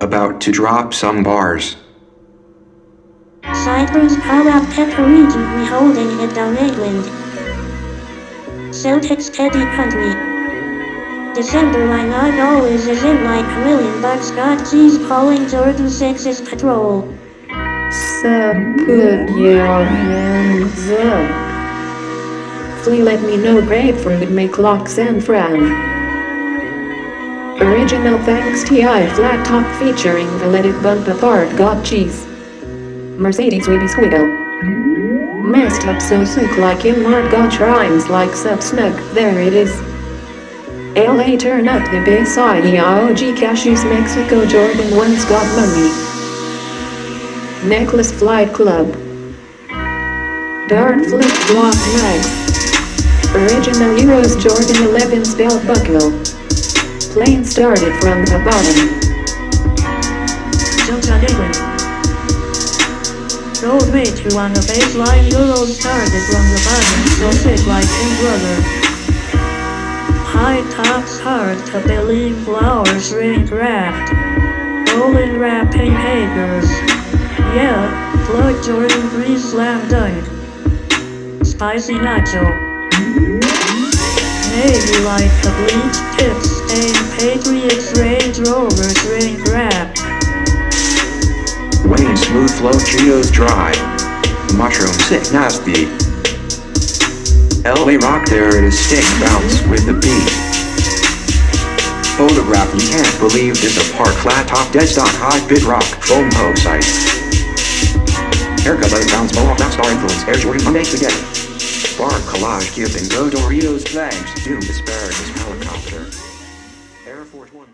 About to drop some bars. Cyprus Power Pepper recently holding it down England. Celtics Teddy Country. December why not always is in like a million bucks got G's calling Jordan 6's patrol. So put your hands up. Flea let me know grapefruit make locks and frown. Original thanks T.I. flat top featuring the Let It Bump Apart got cheese. Mercedes Weedy Squiggle. Messed up so sick like in Mart got rhymes like sub snug, there it is. LA turn up the bass idea OG Cashews Mexico Jordan once got money. Necklace Flight Club. Dart Flip Flop Mags. Original Euros Jordan 11's belt buckle. Plane started from the bottom. Jumps on England. Road way to on the baseline Euros started from the bottom so sick like his brother. High tops hard to believe flowers ring wrapped. Rolling wrapping haters. Yeah, Floyd Jordan 3 slam dunk. Spicy nacho. Navy like the bleached tips stain Patriots Range Rovers ring wrapped. Wayne smooth flow Cheetos dry. Mushroom sick nasty. LA rock there it is stick bounce with the beat. Photograph you can't believe this apart flat top dead stock high bit rock foam ho site. Haircut let it bounce mohawk not star influence Air Jordan Monday spaghetti. Bar collage give and go Doritos flags doom asparagus helicopter. Air Force One.